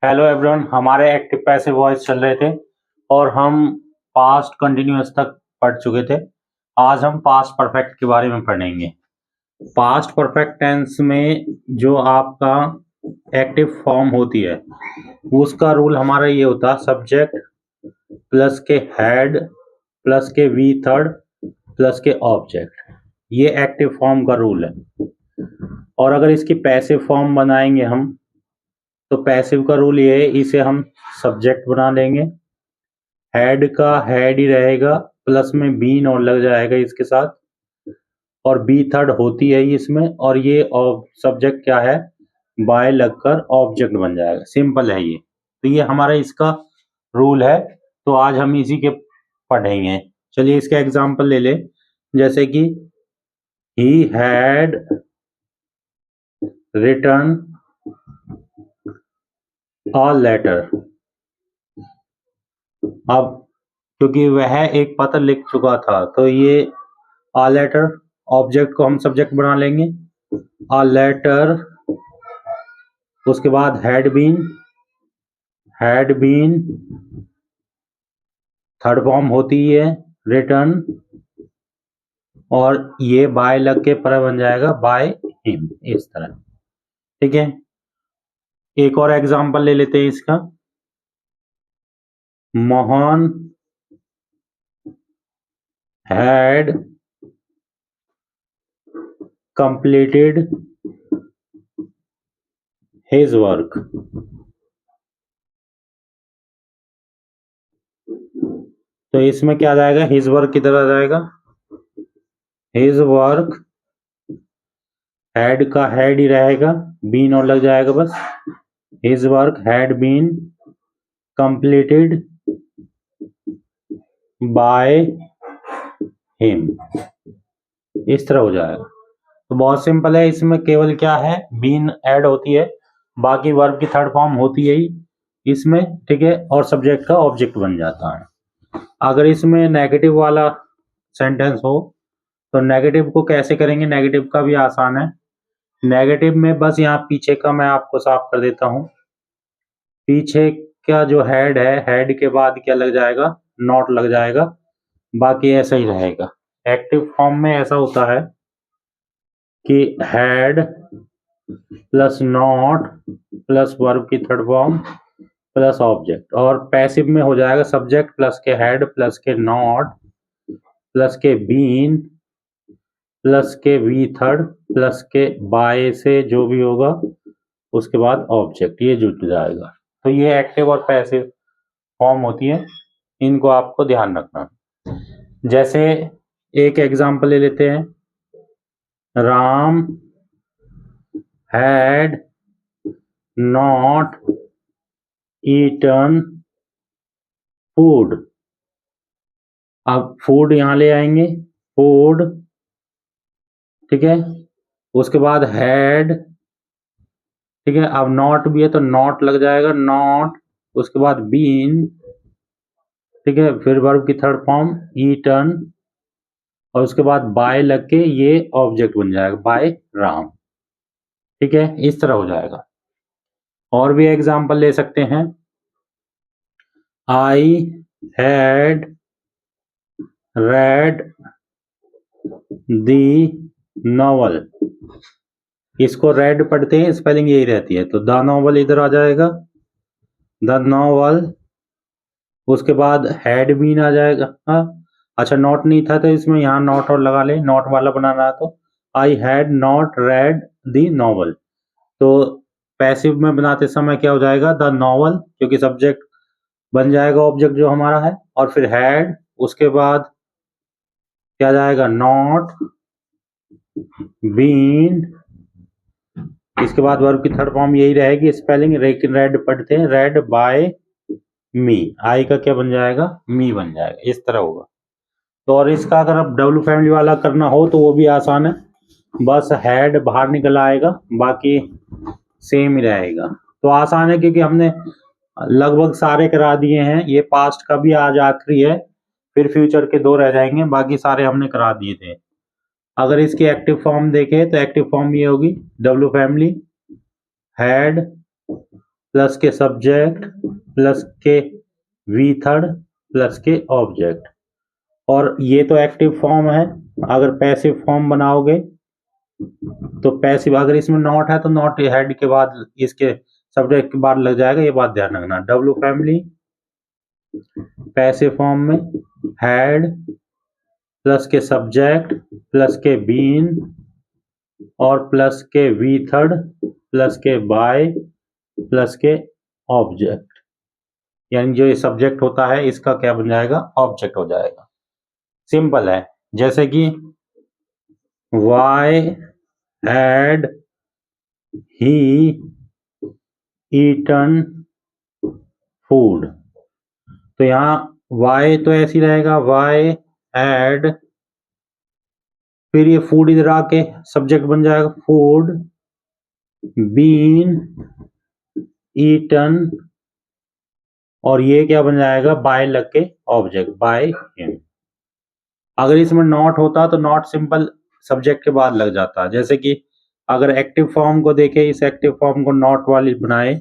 Hello everyone, हमारे active passive voice चल रहे थे और हम पास्ट कंटिन्यूअस तक पढ़ चुके थे। आज हम पास्ट परफेक्ट के बारे में पढ़ेंगे। पास्ट परफेक्ट टेंस में जो आपका एक्टिव फॉर्म होती है उसका रूल हमारा ये होता है, सब्जेक्ट प्लस के हेड प्लस के वी थर्ड प्लस के ऑब्जेक्ट। ये एक्टिव फॉर्म का रूल है। और अगर इसकी पैसिव फॉर्म बनाएंगे हम तो पैसिव का रूल ये है, इसे हम सब्जेक्ट बना लेंगे, हेड का हेड ही रहेगा, प्लस में बीन और लग जाएगा इसके साथ, और बी थर्ड होती है इसमें, और ये सब्जेक्ट क्या है, बाय लगकर ऑब्जेक्ट बन जाएगा। सिंपल है ये। तो ये हमारा इसका रूल है। तो आज हम इसी के पढ़ेंगे। चलिए इसका एग्जांपल ले ले, जैसे कि he had return a letter. अब क्योंकि वह एक पत्र लिख चुका था तो ये अ लेटर ऑब्जेक्ट को हम सब्जेक्ट बना लेंगे, अ लेटर, उसके बाद हैड बीन थर्ड फॉर्म होती है रिटर्न, और ये बाय लग के पर बन जाएगा बाय हिम, इस तरह। ठीक है, एक और एग्जांपल ले लेते हैं इसका। Mohan had completed his work. तो इसमें क्या आ जाएगा, हिज वर्क किधर आ जाएगा, हिज वर्क, हैड का हैड ही रहेगा, बीन और लग जाएगा बस, his work had been completed by him, इस तरह हो जाएगा। तो बहुत सिंपल है, इसमें केवल क्या है, बीन ऐड होती है, बाकी वर्ब की थर्ड फॉर्म होती है ही इसमें। ठीक है, और सब्जेक्ट का ऑब्जेक्ट बन जाता है। अगर इसमें नेगेटिव वाला सेंटेंस हो तो नेगेटिव को कैसे करेंगे, नेगेटिव का भी आसान है। नेगेटिव में बस यहाँ पीछे का मैं आपको साफ कर देता हूँ। पीछे का जो हेड है, हेड के बाद क्या लग जाएगा, नॉट लग जाएगा, बाकी ऐसा ही रहेगा। एक्टिव फॉर्म में ऐसा होता है कि head plus not plus verb की थर्ड फॉर्म प्लस ऑब्जेक्ट, और पैसिव में हो जाएगा सब्जेक्ट प्लस के हेड प्लस के नॉट प्लस के बीन प्लस के वी थर्ड प्लस के बाय से जो भी होगा उसके बाद ऑब्जेक्ट, ये जुट जाएगा। तो ये एक्टिव और पैसिव फॉर्म होती है, इनको आपको ध्यान रखना। जैसे एक एग्जांपल ले लेते हैं, Ram had not eaten food. अब फूड यहां ले आएंगे, फूड, ठीक है, उसके बाद हैड, ठीक है, अब नॉट भी है तो नॉट लग जाएगा, नॉट, उसके बाद बीन, ठीक है, फिर वर्ब की थर्ड फॉर्म ईटन, और उसके बाद बाय लग के ये ऑब्जेक्ट बन जाएगा, बाय राम। ठीक है, इस तरह हो जाएगा। और भी एग्जांपल ले सकते हैं, I had read the novel. इसको रेड पढ़ते हैं, स्पेलिंग यही रहती है, तो द नॉवल इधर आ जाएगा, द नॉवल, उसके बाद हैड बीन आ जाएगा। हाँ, अच्छा नॉट नहीं था तो इसमें यहाँ नॉट और लगा ले, नॉट वाला बनाना है तो I had not red the novel. तो पैसिव में बनाते समय क्या हो जाएगा, द नॉवल, क्योंकि सब्जेक्ट बन जाएगा ऑब्जेक्ट जो हमारा है, और फिर हैड, उसके बाद क्या जाएगा, नॉट बीन, इसके बाद वर्ब की थर्ड फॉर्म यही रहेगी, स्पेलिंग रेड पढ़ते हैं, रेड बाय मी, आई का क्या बन जाएगा, मी बन जाएगा, इस तरह होगा। तो और इसका अगर आप डब्ल्यू फैमिली वाला करना हो तो वो भी आसान है, बस हेड बाहर निकल आएगा, बाकी सेम ही रहेगा। तो आसान है क्योंकि हमने लगभग सारे करा दिए हैं, ये पास्ट का भी आज आखिरी है, फिर फ्यूचर के 2 रह जाएंगे, बाकी सारे हमने करा दिए थे। अगर इसकी एक्टिव फॉर्म देखें तो एक्टिव फॉर्म ये होगी, डब्ल्यू फैमिली, हैड प्लस के सब्जेक्ट प्लस के वी थर्ड प्लस के ऑब्जेक्ट। और ये तो एक्टिव फॉर्म है। अगर पैसिव फॉर्म बनाओगे तो पैसिव, अगर इसमें नॉट है तो नॉट हेड के बाद इसके सब्जेक्ट के बाद लग जाएगा, ये बात ध्यान रखना। डब्ल्यू फैमिली पैसिव फॉर्म में हेड प्लस के सब्जेक्ट प्लस के बीन और प्लस के वी थर्ड प्लस के बाय प्लस के ऑब्जेक्ट, यानी जो ये सब्जेक्ट होता है इसका क्या बन जाएगा, ऑब्जेक्ट हो जाएगा। सिंपल है। जैसे कि why had he eaten food, तो यहाँ वाई तो ऐसी रहेगा, वाई हैड, फिर ये फूड इधर आके सब्जेक्ट बन जाएगा फूड, बीन ईटन, और ये क्या बन जाएगा, बाय लग के ऑब्जेक्ट बाय हिम। अगर इसमें नॉट होता तो नॉट सिंपल सब्जेक्ट के बाद लग जाता। जैसे कि अगर एक्टिव फॉर्म को देखे, इस एक्टिव फॉर्म को नॉट वाली बनाए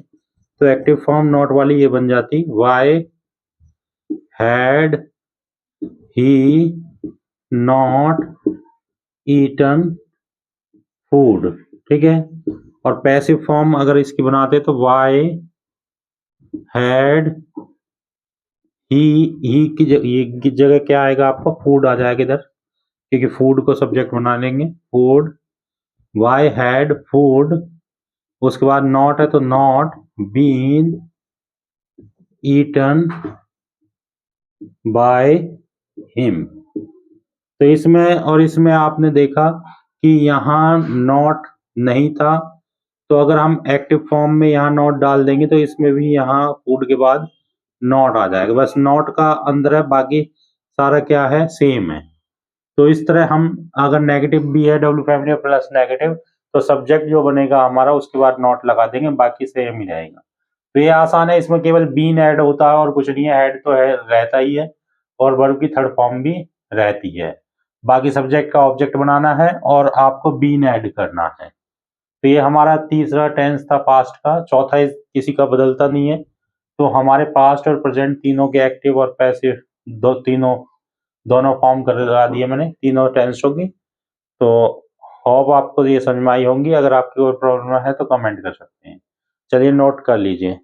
तो एक्टिव फॉर्म नॉट वाली ये बन जाती, why had he not eaten food, ठीक है। और पैसिव फॉर्म अगर इसकी बनाते तो वाई हैड ही की जगह क्या आएगा आपका, फूड आ जाएगा इधर, क्योंकि फूड को सब्जेक्ट बना लेंगे, फूड, वाई हैड फूड, उसके बाद नॉट है तो not been eaten by him. तो इसमें और इसमें आपने देखा कि यहाँ नॉट नहीं था, तो अगर हम एक्टिव फॉर्म में यहाँ नॉट डाल देंगे तो इसमें भी यहाँ फूड के बाद नॉट आ जाएगा। बस नॉट का अंदर है, बाकी सारा क्या है, सेम है। तो इस तरह हम अगर नेगेटिव भी है डब्ल्यू फैमिली प्लस नेगेटिव, तो सब्जेक्ट जो बनेगा हमारा उसके बाद नॉट लगा देंगे, बाकी सेम ही रहेगा। तो ये आसान है, इसमें केवल बीन ऐड होता है और कुछ नहीं है। ऐड तो है, रहता ही है, और वर्ब की थर्ड फॉर्म भी रहती है। बाकी सब्जेक्ट का ऑब्जेक्ट बनाना है और आपको बीन ऐड करना है। तो ये हमारा तीसरा टेंस था पास्ट का। चौथा किसी का बदलता नहीं है। तो हमारे पास्ट और प्रेजेंट तीनों के एक्टिव और पैसिव दोनों फॉर्म कर लगा दिए मैंने, तीनों टेंसों की। तो होप आपको ये समझ में आई होंगी। अगर आपकी कोई प्रॉब्लम है तो कमेंट कर सकते हैं। चलिए नोट कर लीजिए।